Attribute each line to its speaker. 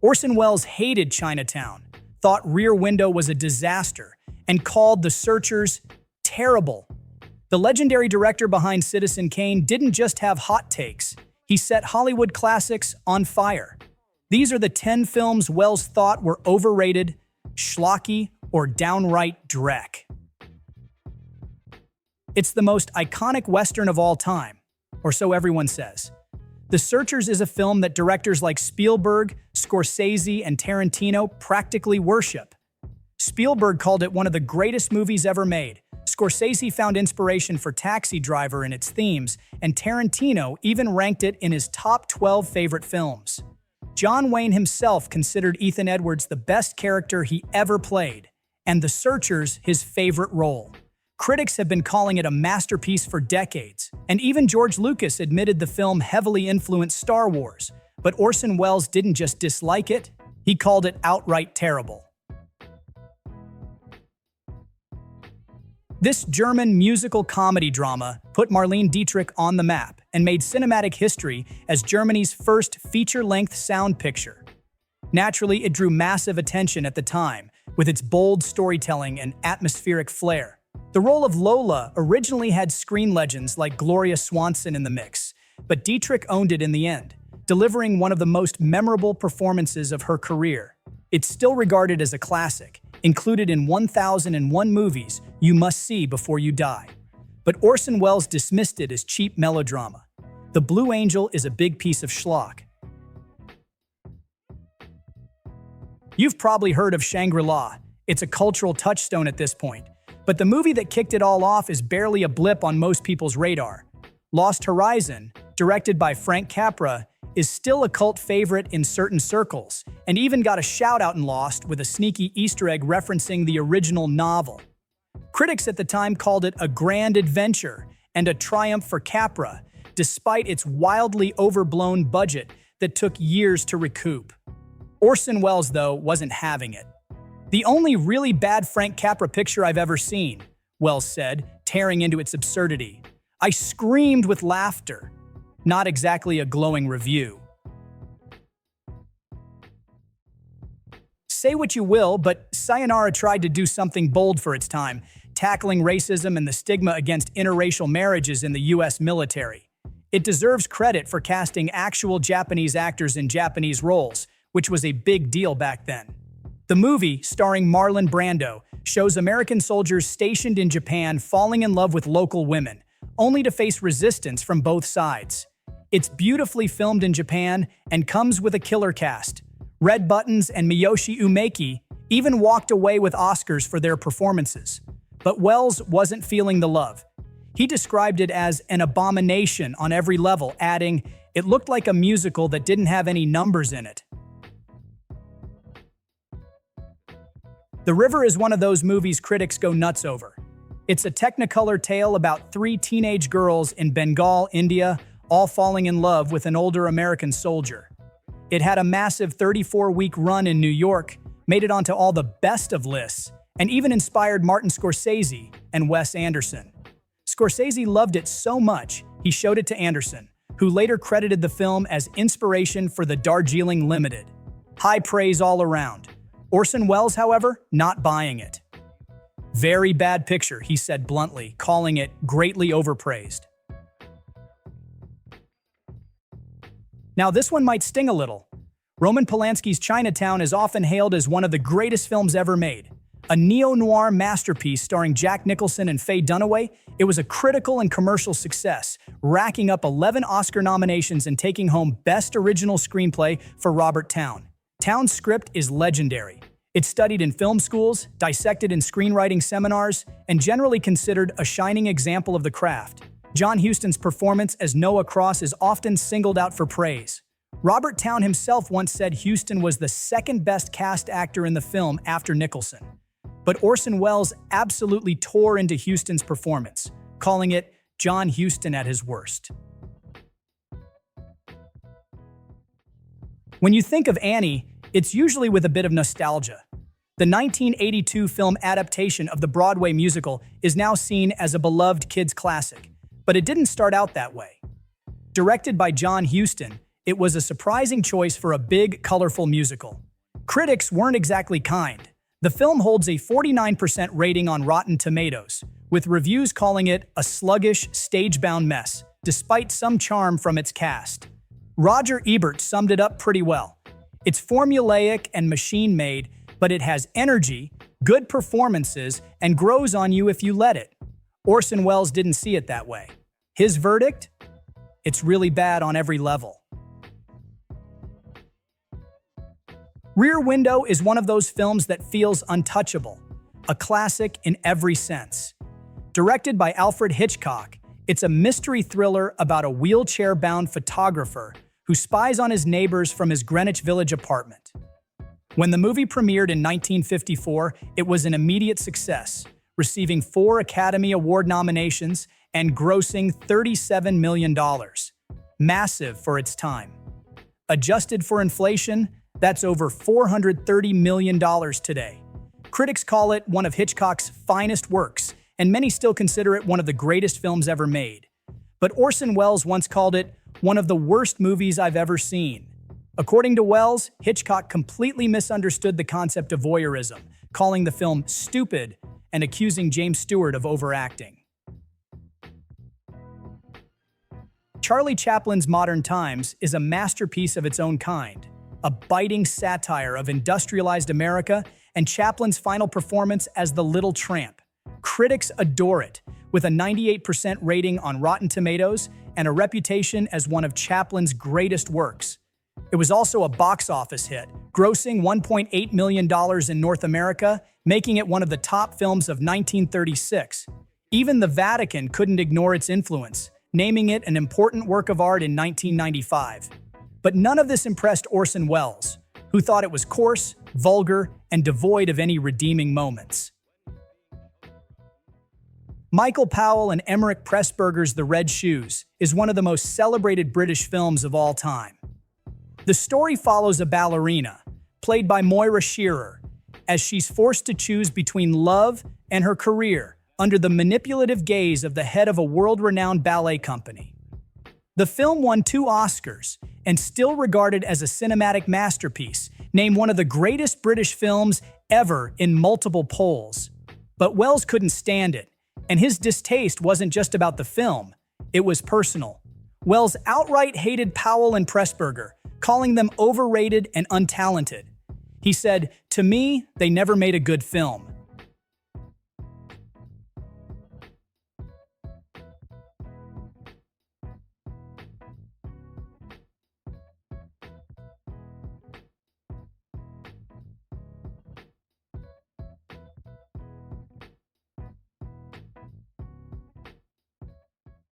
Speaker 1: Orson Welles hated Chinatown, thought Rear Window was a disaster, and called The Searchers terrible. The legendary director behind Citizen Kane didn't just have hot takes, he set Hollywood classics on fire. These are the 10 films Welles thought were overrated, schlocky, or downright dreck. It's the most iconic Western of all time, or so everyone says. The Searchers is a film that directors like Spielberg, Scorsese, and Tarantino practically worship. Spielberg called it one of the greatest movies ever made. Scorsese found inspiration for Taxi Driver in its themes, and Tarantino even ranked it in his top 12 favorite films. John Wayne himself considered Ethan Edwards the best character he ever played, and The Searchers his favorite role. Critics have been calling it a masterpiece for decades, and even George Lucas admitted the film heavily influenced Star Wars. But Orson Welles didn't just dislike it, he called it outright terrible. This German musical comedy drama put Marlene Dietrich on the map and made cinematic history as Germany's first feature-length sound picture. Naturally, it drew massive attention at the time, with its bold storytelling and atmospheric flair. The role of Lola originally had screen legends like Gloria Swanson in the mix, but Dietrich owned it in the end, delivering one of the most memorable performances of her career. It's still regarded as a classic, included in 1001 movies you must see before you die. But Orson Welles dismissed it as cheap melodrama. The Blue Angel is a big piece of schlock. You've probably heard of Shangri-La. It's a cultural touchstone at this point. But the movie that kicked it all off is barely a blip on most people's radar. Lost Horizon, directed by Frank Capra, is still a cult favorite in certain circles, and even got a shout-out in Lost with a sneaky Easter egg referencing the original novel. Critics at the time called it a grand adventure and a triumph for Capra, despite its wildly overblown budget that took years to recoup. Orson Welles, though, wasn't having it. "The only really bad Frank Capra picture I've ever seen," Welles said, tearing into its absurdity. "I screamed with laughter." Not exactly a glowing review. Say what you will, but Sayonara tried to do something bold for its time, tackling racism and the stigma against interracial marriages in the US military. It deserves credit for casting actual Japanese actors in Japanese roles, which was a big deal back then. The movie, starring Marlon Brando, shows American soldiers stationed in Japan falling in love with local women, only to face resistance from both sides. It's beautifully filmed in Japan and comes with a killer cast. Red Buttons and Miyoshi Umeki even walked away with Oscars for their performances. But Welles wasn't feeling the love. He described it as an abomination on every level, adding, "It looked like a musical that didn't have any numbers in it." The River is one of those movies critics go nuts over. It's a Technicolor tale about 3 teenage girls in Bengal, India, all falling in love with an older American soldier. It had a massive 34-week run in New York, made it onto all the best of lists, and even inspired Martin Scorsese and Wes Anderson. Scorsese loved it so much, he showed it to Anderson, who later credited the film as inspiration for the Darjeeling Limited. High praise all around. Orson Welles, however, not buying it. "Very bad picture," he said bluntly, calling it greatly overpraised. Now this one might sting a little. Roman Polanski's Chinatown is often hailed as one of the greatest films ever made. A neo-noir masterpiece starring Jack Nicholson and Faye Dunaway, it was a critical and commercial success, racking up 11 Oscar nominations and taking home Best Original Screenplay for Robert Towne. Towne's script is legendary. It's studied in film schools, dissected in screenwriting seminars, and generally considered a shining example of the craft. John Huston's performance as Noah Cross is often singled out for praise. Robert Towne himself once said Huston was the second best cast actor in the film after Nicholson. But Orson Welles absolutely tore into Huston's performance, calling it John Huston at his worst. When you think of Annie, it's usually with a bit of nostalgia. The 1982 film adaptation of the Broadway musical is now seen as a beloved kids' classic, but it didn't start out that way. Directed by John Huston, It was a surprising choice for a big, colorful musical. Critics weren't exactly kind. The film holds a 49% rating on Rotten Tomatoes, with reviews calling it a sluggish, stage-bound mess, despite some charm from its cast. Roger Ebert summed it up pretty well. It's formulaic and machine-made, but it has energy, good performances, and grows on you if you let it. Orson Welles didn't see it that way. His verdict? It's really bad on every level. Rear Window is one of those films that feels untouchable, a classic in every sense. Directed by Alfred Hitchcock, it's a mystery thriller about a wheelchair-bound photographer who spies on his neighbors from his Greenwich Village apartment. When the movie premiered in 1954, it was an immediate success, receiving 4 Academy Award nominations and grossing $37 million. Massive for its time. Adjusted for inflation, that's over $430 million today. Critics call it one of Hitchcock's finest works, and many still consider it one of the greatest films ever made. But Orson Welles once called it one of the worst movies I've ever seen. According to Welles, Hitchcock completely misunderstood the concept of voyeurism, calling the film stupid and accusing James Stewart of overacting. Charlie Chaplin's Modern Times is a masterpiece of its own kind, a biting satire of industrialized America and Chaplin's final performance as the Little Tramp. Critics adore it, with a 98% rating on Rotten Tomatoes and a reputation as one of Chaplin's greatest works. It was also a box office hit, grossing $1.8 million in North America, making it one of the top films of 1936. Even the Vatican couldn't ignore its influence, naming it an important work of art in 1995. But none of this impressed Orson Welles, who thought it was coarse, vulgar, and devoid of any redeeming moments. Michael Powell and Emmerich Pressburger's The Red Shoes is one of the most celebrated British films of all time. The story follows a ballerina, played by Moira Shearer, as she's forced to choose between love and her career under the manipulative gaze of the head of a world-renowned ballet company. The film won 2 Oscars and still regarded as a cinematic masterpiece, named one of the greatest British films ever in multiple polls. But Welles couldn't stand it, and his distaste wasn't just about the film, it was personal. Welles outright hated Powell and Pressburger, calling them overrated and untalented. He said, "To me, they never made a good film.